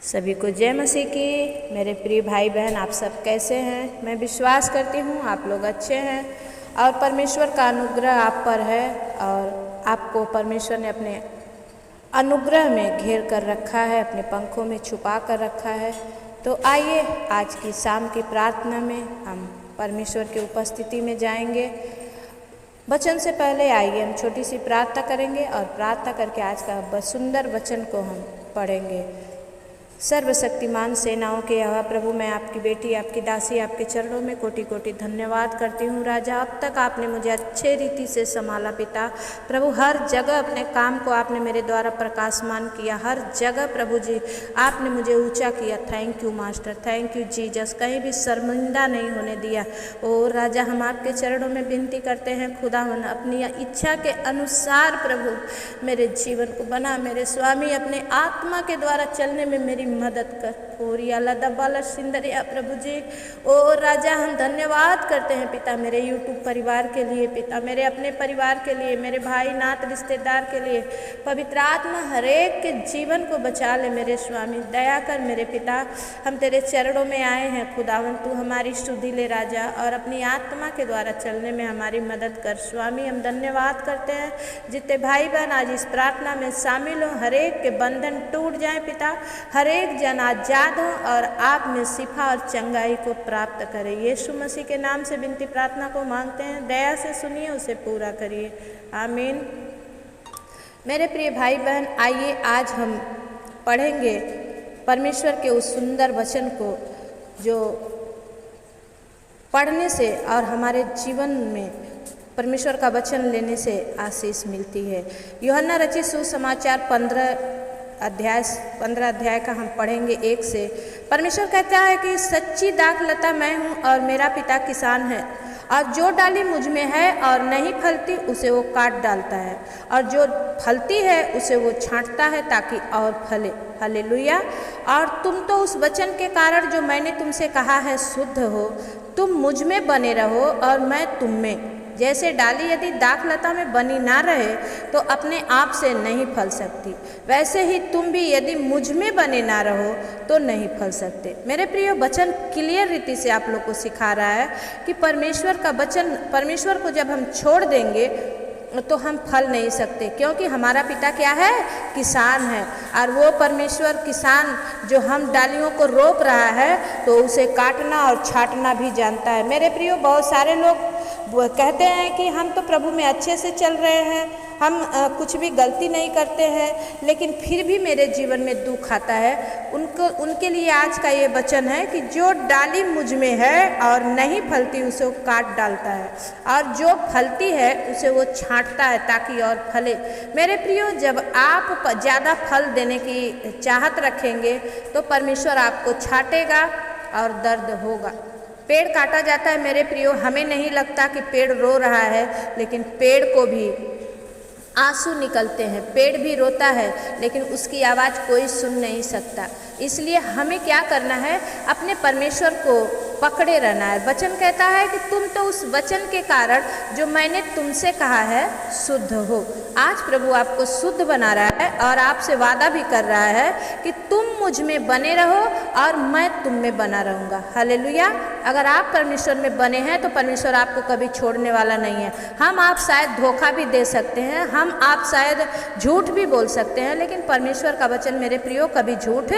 सभी को जय मसीह की। मेरे प्रिय भाई बहन, आप सब कैसे हैं? मैं विश्वास करती हूँ आप लोग अच्छे हैं और परमेश्वर का अनुग्रह आप पर है और आपको परमेश्वर ने अपने अनुग्रह में घेर कर रखा है, अपने पंखों में छुपा कर रखा है। तो आइए आज की शाम की प्रार्थना में हम परमेश्वर की उपस्थिति में जाएंगे। वचन से पहले आइए हम छोटी सी प्रार्थना करेंगे और प्रार्थना करके आज का सुंदर वचन को हम पढ़ेंगे। सर्वशक्तिमान सेनाओं के यहोवा प्रभु, मैं आपकी बेटी, आपकी दासी, आपके चरणों में कोटि कोटि धन्यवाद करती हूँ। राजा, अब तक आपने मुझे अच्छे रीति से संभाला पिता। प्रभु, हर जगह अपने काम को आपने मेरे द्वारा प्रकाशमान किया। हर जगह प्रभु जी आपने मुझे ऊंचा किया। Thank you master, thank you Jesus. कहीं भी शर्मिंदा नहीं होने दिया। ओ राजा, हम आपके चरणों में विनती करते हैं खुदावन, अपनी इच्छा के अनुसार प्रभु मेरे जीवन को बना। मेरे स्वामी, अपने आत्मा के द्वारा चलने में मेरी मदद कर। ओरिया लदबाला सिंदरिया प्रभु जी। ओ राजा, हम धन्यवाद करते हैं पिता मेरे यूट्यूब परिवार के लिए पिता, मेरे अपने परिवार के लिए, मेरे भाई नात रिश्तेदार के लिए। पवित्र आत्मा हरेक के जीवन को बचा ले मेरे स्वामी, दया कर मेरे पिता। हम तेरे चरणों में आए हैं खुदावन, तू हमारी शुद्धि ले राजा और अपनी आत्मा के द्वारा चलने में हमारी मदद कर स्वामी। हम धन्यवाद करते हैं जितने भाई बहन आज इस प्रार्थना में शामिल हों, हरेक के बंधन टूट जाए पिता, हरेक जन आजाद हो और आप में शिफा और चंगाई को प्राप्त करें। यीशु मसीह के नाम से विनती प्रार्थना को मांगते हैं, दया से सुनिए, उसे पूरा करिए, आमीन। मेरे प्रिय भाई बहन, आइए आज हम पढ़ेंगे परमेश्वर के उस सुंदर वचन को जो पढ़ने से और हमारे जीवन में परमेश्वर का वचन लेने से आशीष मिलती है। यूहन्ना रचित सुसमाचार 15 अध्याय का हम पढ़ेंगे 1 से। परमेश्वर कहता है कि सच्ची दाखलता मैं हूँ और मेरा पिता किसान है, और जो डाली मुझ में है और नहीं फलती उसे वो काट डालता है, और जो फलती है उसे वो छांटता है ताकि और फले। हालेलुया। और तुम तो उस वचन के कारण जो मैंने तुमसे कहा है शुद्ध हो। तुम मुझ में बने रहो और मैं तुम में। जैसे डाली यदि दाखलता में बनी ना रहे तो अपने आप से नहीं फल सकती, वैसे ही तुम भी यदि मुझ में बने ना रहो तो नहीं फल सकते। मेरे प्रिय, वचन क्लियर रीति से आप लोग को सिखा रहा है कि परमेश्वर का वचन, परमेश्वर को जब हम छोड़ देंगे तो हम फल नहीं सकते, क्योंकि हमारा पिता क्या है? किसान है। और वो परमेश्वर किसान जो हम डालियों को रोप रहा है तो उसे काटना और छांटना भी जानता है। मेरे प्रियो, बहुत सारे लोग वो कहते हैं कि हम तो प्रभु में अच्छे से चल रहे हैं, हम कुछ भी गलती नहीं करते हैं, लेकिन फिर भी मेरे जीवन में दुख आता है। उनके लिए आज का ये वचन है कि जो डाली मुझ में है और नहीं फलती उसे वो काट डालता है, और जो फलती है उसे वो छांटता है ताकि और फले। मेरे प्रियो, जब आप ज़्यादा फल देने की चाहत रखेंगे तो परमेश्वर आपको छांटेगा और दर्द होगा। पेड़ काटा जाता है मेरे प्रियो, हमें नहीं लगता कि पेड़ रो रहा है, लेकिन पेड़ को भी आंसू निकलते हैं, पेड़ भी रोता है, लेकिन उसकी आवाज़ कोई सुन नहीं सकता। इसलिए हमें क्या करना है? अपने परमेश्वर को पकड़े रहना है। वचन कहता है कि तुम तो उस वचन के कारण जो मैंने तुमसे कहा है शुद्ध हो। आज प्रभु आपको शुद्ध बना रहा है और आपसे वादा भी कर रहा है कि तुम मुझ में बने रहो और मैं तुम में बना रहूँगा। हालेलुया। अगर आप परमेश्वर में बने हैं तो परमेश्वर आपको कभी छोड़ने वाला नहीं है। हम आप शायद धोखा भी दे सकते हैं, हम आप शायद झूठ भी बोल सकते हैं, लेकिन परमेश्वर का वचन मेरे प्रियो कभी झूठ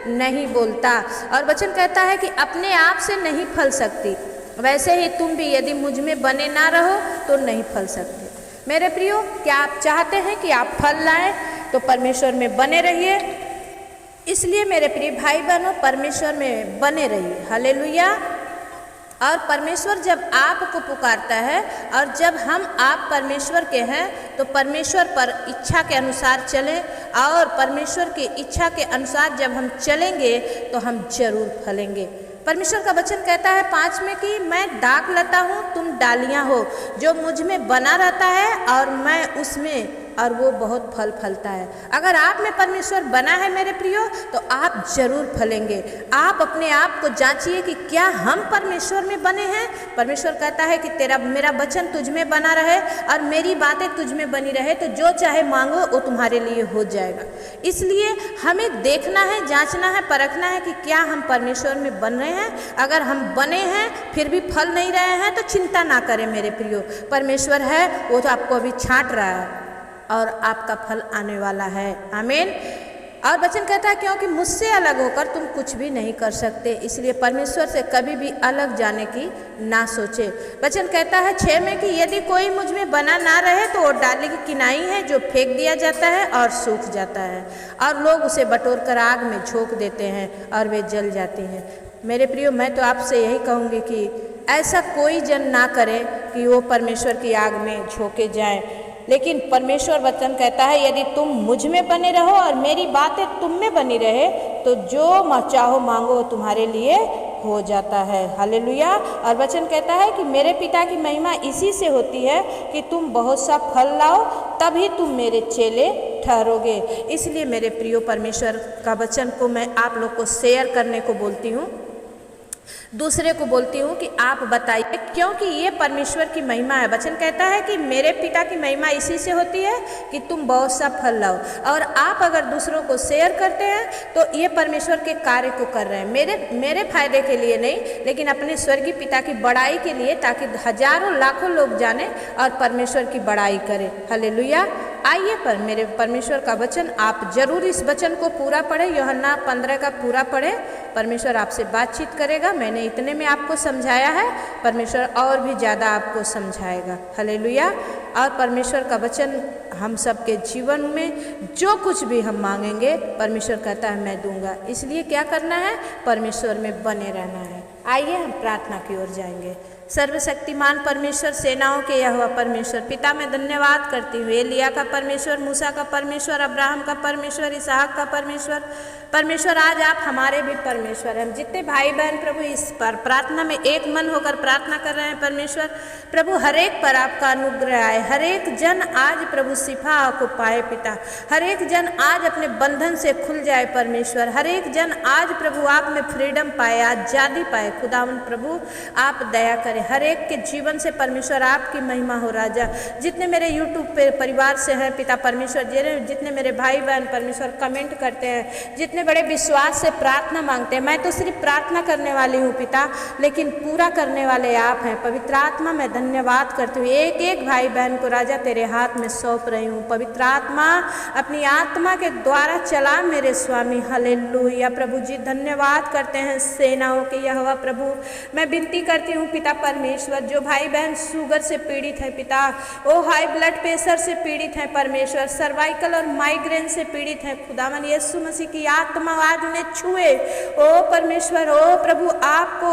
नहीं बोलता। और वचन कहता है कि अपने आप से नहीं फल सकती, वैसे ही तुम भी यदि मुझ में बने ना रहो तो नहीं फल सकते। मेरे प्रियो, क्या आप चाहते हैं कि आप फल लाएं? तो परमेश्वर में बने रहिए। इसलिए मेरे प्रिय भाई बहनों, परमेश्वर में बने रहिए। हालेलुया। और परमेश्वर जब आपको पुकारता है और जब हम आप परमेश्वर के हैं तो परमेश्वर पर इच्छा के अनुसार चलें, और परमेश्वर की इच्छा के अनुसार जब हम चलेंगे तो हम जरूर फलेंगे। परमेश्वर का वचन कहता है 5 में कि मैं दाखलता हूँ, तुम डालियाँ हो। जो मुझ में बना रहता है और मैं उसमें और वो बहुत फल फलता है। अगर आप में परमेश्वर बना है मेरे प्रियो, तो आप जरूर फलेंगे। आप अपने आप को जांचिए कि क्या हम परमेश्वर में बने हैं। परमेश्वर कहता है कि तेरा मेरा वचन तुझ में बना रहे और मेरी बातें तुझ में बनी रहे, तो जो चाहे मांगो वो तुम्हारे लिए हो जाएगा। इसलिए हमें देखना है, जांचना है, परखना है कि क्या हम परमेश्वर में बन रहे हैं। अगर हम बने हैं फिर भी फल नहीं रहे हैं, तो चिंता ना करें मेरे प्रियो। परमेश्वर है, वो तो आपको अभी छांट रहा है और आपका फल आने वाला है। आमीन। और वचन कहता है क्योंकि मुझसे अलग होकर तुम कुछ भी नहीं कर सकते, इसलिए परमेश्वर से कभी भी अलग जाने की ना सोचे। वचन कहता है 6 में कि यदि कोई मुझ में बना ना रहे तो वो डाली की किनाई है जो फेंक दिया जाता है और सूख जाता है, और लोग उसे बटोर कर आग में झोंक देते हैं और वे जल जाती हैं। मेरे प्रियो, मैं तो आपसे यही कहूँगी कि ऐसा कोई जन ना करे कि वो परमेश्वर की आग में झोंके जाए। लेकिन परमेश्वर वचन कहता है यदि तुम मुझ में बने रहो और मेरी बातें तुम में बनी रहे, तो जो चाहो मांगो तुम्हारे लिए हो जाता है। हालेलुया। और वचन कहता है कि मेरे पिता की महिमा इसी से होती है कि तुम बहुत सा फल लाओ, तभी तुम मेरे चेले ठहरोगे। इसलिए मेरे प्रियो, परमेश्वर का वचन को मैं आप लोग को शेयर करने को बोलती हूँ, दूसरे को बोलती हूँ कि आप बताइए, क्योंकि ये परमेश्वर की महिमा है। वचन कहता है कि मेरे पिता की महिमा इसी से होती है कि तुम बहुत सा फल लाओ। और आप अगर दूसरों को शेयर करते हैं तो ये परमेश्वर के कार्य को कर रहे हैं, मेरे फायदे के लिए नहीं, लेकिन अपने स्वर्गीय पिता की बड़ाई के लिए, ताकि हजारों लाखों लोग जाने और परमेश्वर की बड़ाई करें। हालेलुया। आइए पर मेरे परमेश्वर का वचन, आप जरूर इस वचन को पूरा पढ़ें। यूहन्ना 15 का पूरा पढ़ें। परमेश्वर आपसे बातचीत करेगा। मैंने इतने में आपको समझाया है, परमेश्वर और भी ज़्यादा आपको समझाएगा। हालेलुया। और परमेश्वर का वचन हम सब के जीवन में जो कुछ भी हम मांगेंगे, परमेश्वर कहता है मैं दूंगा। इसलिए क्या करना है? परमेश्वर में बने रहना है। आइए हम प्रार्थना की ओर जाएंगे। सर्वशक्तिमान परमेश्वर, सेनाओं के यहोवा परमेश्वर, पिता मैं धन्यवाद करती हूँ। एलिया का परमेश्वर, मूसा का परमेश्वर, अब्राहम का परमेश्वर, इसहाक का परमेश्वर, परमेश्वर आज आप हमारे भी परमेश्वर हैं। हम जितने भाई बहन प्रभु इस पर प्रार्थना में एक मन होकर प्रार्थना कर रहे हैं, परमेश्वर प्रभु हर एक पर आपका अनुग्रह आए। हर एक जन आज प्रभु शिफा को पाए पिता। हर एक जन आज अपने बंधन से खुल जाए परमेश्वर। हर एक जन आज प्रभु आप में फ्रीडम पाए, आज़ादी पाए। खुदावन प्रभु आप दया करें हर एक के जीवन से परमेश्वर, आपकी महिमा हो राजा। जितने मेरे यूट्यूब पे परिवार से हैं पिता परमेश्वर, जितने मेरे भाई बहन परमेश्वर कमेंट करते हैं, जितने बड़े विश्वास से प्रार्थना मांगते हैं, मैं तो सिर्फ प्रार्थना करने वाली हूँ पिता, लेकिन पूरा करने वाले आप हैं। पवित्र आत्मा मैं धन्यवाद करती हूँ। एक एक भाई बहन को राजा तेरे हाथ में सौंप रही हूँ। पवित्र आत्मा अपनी आत्मा के द्वारा चला मेरे स्वामी। हालेलुया प्रभु जी, धन्यवाद करते हैं सेनाओं के यहोवा प्रभु। मैं विनती करती हूँ पिता परमेश्वर, जो भाई बहन शुगर से पीड़ित है पिता, ओ हाई ब्लड प्रेशर से पीड़ित है परमेश्वर, सर्वाइकल और माइग्रेन से पीड़ित है, खुदावन यीशु मसीह की आत्मा आज उन्हें छुए। ओ परमेश्वर, ओ प्रभु, आपको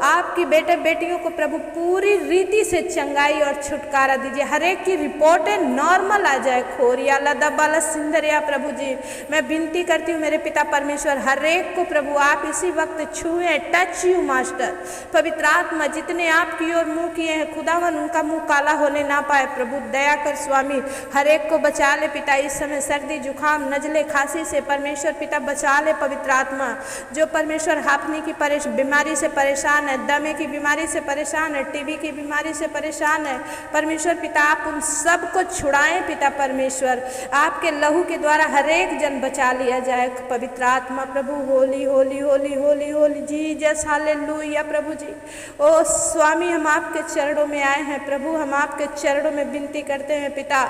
आपकी बेटे बेटियों को प्रभु पूरी रीति से चंगाई और छुटकारा दीजिए। हर एक की रिपोर्टें नॉर्मल आ जाए। खोरिया लदाबाला सिंदरिया प्रभु जी, मैं विनती करती हूँ मेरे पिता परमेश्वर, हर एक को प्रभु आप इसी वक्त छुए। Touch you master. पवित्र आत्मा जितने आपकी ओर मुंह किए हैं खुदावन, उनका मुंह काला होने ना पाए प्रभु, दया कर स्वामी। हर एक को बचा ले पिता, इस समय सर्दी जुकाम नजले खांसी से परमेश्वर पिता बचा ले। पवित्र आत्मा जो परमेश्वर हाफनी की बीमारी से परेशान है, दमे की बीमारी से परेशान है, टीबी की बीमारी से परेशान है, परमेश्वर पिता आप उन सब को छुड़ाएं पिता परमेश्वर। आपके लहू के द्वारा हर एक जन बचा लिया जाए। पवित्र आत्मा प्रभु, होली होली होली होली होली जीसस, हालेलुया प्रभु जी। ओ स्वामी, हम आपके चरणों में आए हैं प्रभु, हम आपके चरणों में विनती करते हैं पिता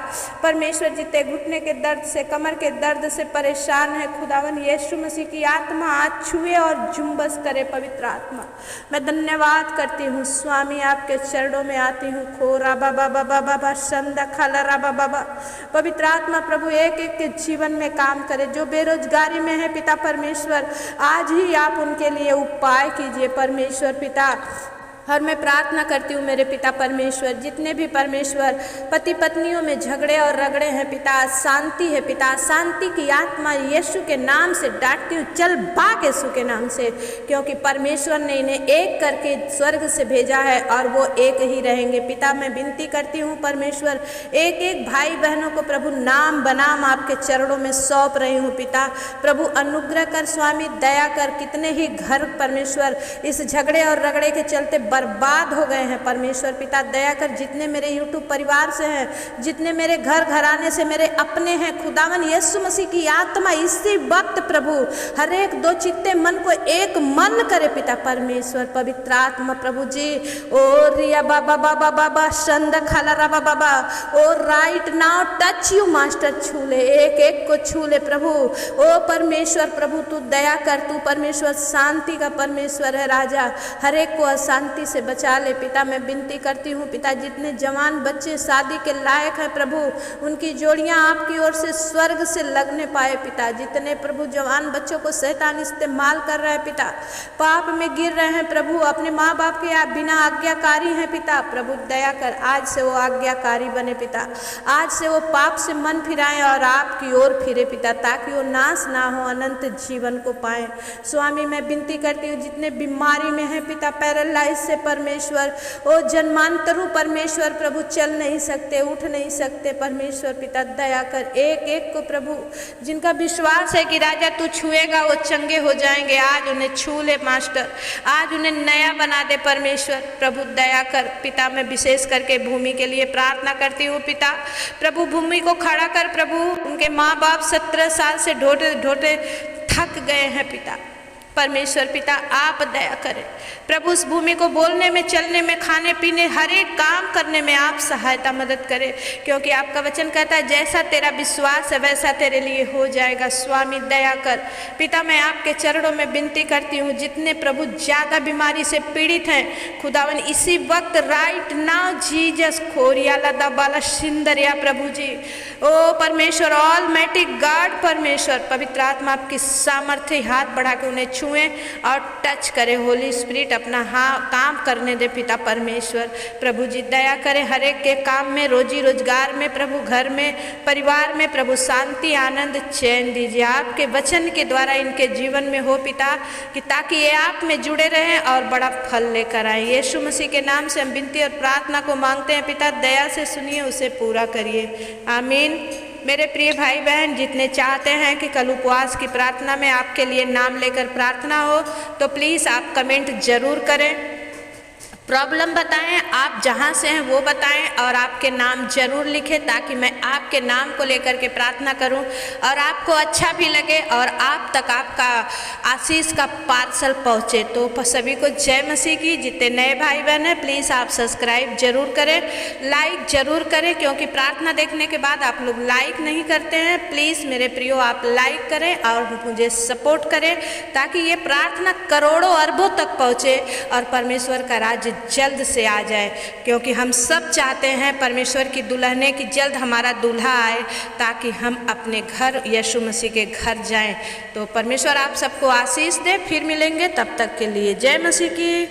परमेश्वर। जितने घुटने के दर्द से, कमर के दर्द से परेशान है खुदावन, यीशु मसीह की आत्मा आज छुए और जुम्बस करे। पवित्र आत्मा मैं धन्यवाद करती हूँ स्वामी, आपके चरणों में आती हूँ। खोरा बाबा बाबा बाबा संदा खाला बाबा। पवित्र आत्मा प्रभु एक एक के जीवन में काम करे। जो बेरोजगारी में है पिता परमेश्वर, आज ही आप उनके लिए उपाय कीजिए परमेश्वर पिता। और मैं प्रार्थना करती हूँ मेरे पिता परमेश्वर, जितने भी परमेश्वर पति पत्नियों में झगड़े और रगड़े हैं पिता, शांति है पिता, शांति की आत्मा यीशु के नाम से डांटती हूँ, चल भाग यीशु के नाम से, क्योंकि परमेश्वर ने इन्हें एक करके स्वर्ग से भेजा है और वो एक ही रहेंगे। पिता मैं विनती करती हूँ परमेश्वर, एक एक भाई बहनों को प्रभु नाम बनाम आपके चरणों में सौंप रही हूँ पिता। प्रभु अनुग्रह कर स्वामी, दया कर। कितने ही घर परमेश्वर इस झगड़े और रगड़े के चलते बर्बाद हो गए हैं परमेश्वर पिता, दया कर। जितने मेरे यूट्यूब परिवार से हैं, जितने मेरे घर घराने से मेरे अपने हैं, खुदावन यीशु मसीह की आत्मा इसी वक्त प्रभु हर एक दो चित्ते मन को एक मन करे पिता परमेश्वर, पवित्र आत्मा प्रभु जी। ओ रिया बाबा बाबा बाबा शंद खाला राबा बाबा, ओ right now touch you master, छू ले, एक एक को छू ले प्रभु। ओ परमेश्वर प्रभु तू दया कर, तू परमेश्वर शांति का परमेश्वर है राजा, हर एक को अशांति से बचा ले पिता। मैं विनती करती हूँ पिता, जितने जवान बच्चे शादी के लायक हैं प्रभु, उनकी जोड़ियां आपकी ओर से स्वर्ग से लगने पाए पिता। जितने प्रभु जवान बच्चों को शैतान इस्तेमाल कर रहा है पिता, पाप में गिर रहे हैं प्रभु, अपने माँ बाप के आप बिना आज्ञाकारी हैं पिता, प्रभु दया कर, आज से वो आज्ञाकारी बने पिता, आज से वो पाप से मन फिराएं और आपकी ओर फिरे पिता, ताकि वो नाश ना हो, अनंत जीवन को पाएं। स्वामी मैं विनती करती हूँ, जितने बीमारी में हैं पिता, पैरालाइज से परमेश्वर, ओ जन्मांतरू परमेश्वर प्रभु, चल नहीं सकते, उठ नहीं सकते परमेश्वर पिता, दया कर। एक एक को प्रभु जिनका विश्वास है कि राजा तू छुएगा वो चंगे हो जाएंगे, आज उन्हें छू ले मास्टर, आज उन्हें नया बना दे परमेश्वर प्रभु, दया कर पिता। मैं विशेष करके भूमि के लिए प्रार्थना करती हूँ पिता, प्रभु भूमि को खड़ा कर प्रभु, उनके माँ बाप 17 साल से ढोटे ढोटे थक गए हैं पिता परमेश्वर पिता, आप दया करें प्रभु। उस भूमि को बोलने में, चलने में, खाने पीने, हर एक काम करने में आप सहायता मदद करें, क्योंकि आपका वचन कहता है जैसा तेरा विश्वास है वैसा तेरे लिए हो जाएगा। स्वामी दया कर पिता, मैं आपके चरणों में विनती करती हूँ, जितने प्रभु ज़्यादा बीमारी से पीड़ित हैं खुदावन, इसी वक्त राइट नाउ जीजस खोरिया लदा बाला सिंदरिया प्रभु जी, ओ परमेश्वर ऑलमाइटी गॉड परमेश्वर, पवित्र आत्मा आपकी सामर्थ्य हाथ बढ़ा के उन्हें छुएं और टच करें, होली स्पिरिट अपना काम करने दे पिता परमेश्वर प्रभु जी, दया करें हर एक के काम में, रोजी रोजगार में प्रभु, घर में, परिवार में प्रभु, शांति आनंद चैन दीजिए आपके वचन के द्वारा इनके जीवन में हो पिता, कि ताकि ये आप में जुड़े रहें और बड़ा फल लेकर आए। यीशु मसीह के नाम से हम विनती और प्रार्थना को मांगते हैं पिता, दया से सुनिए, उसे पूरा करिए, आमीन। मेरे प्रिय भाई बहन, जितने चाहते हैं कि कल उपवास की प्रार्थना में आपके लिए नाम लेकर प्रार्थना हो, तो प्लीज़ आप कमेंट ज़रूर करें, प्रॉब्लम बताएं, आप जहां से हैं वो बताएं और आपके नाम जरूर लिखें, ताकि मैं आपके नाम को लेकर के प्रार्थना करूं और आपको अच्छा भी लगे और आप तक आपका आशीष का पार्सल पहुंचे। तो सभी को जय मसीह की। जितने नए भाई बहन हैं प्लीज़ आप सब्सक्राइब जरूर करें, लाइक जरूर करें, क्योंकि प्रार्थना देखने के बाद आप लोग लाइक नहीं करते हैं। प्लीज़ मेरे प्रियो आप लाइक करें और मुझे सपोर्ट करें, ताकि ये प्रार्थना करोड़ों अरबों तक पहुँचे और परमेश्वर का राज्य जल्द से आ जाए, क्योंकि हम सब चाहते हैं परमेश्वर की दुल्हने की जल्द हमारा दूल्हा आए, ताकि हम अपने घर यीशु मसीह के घर जाएं। तो परमेश्वर आप सबको आशीष दे, फिर मिलेंगे, तब तक के लिए जय मसीह की।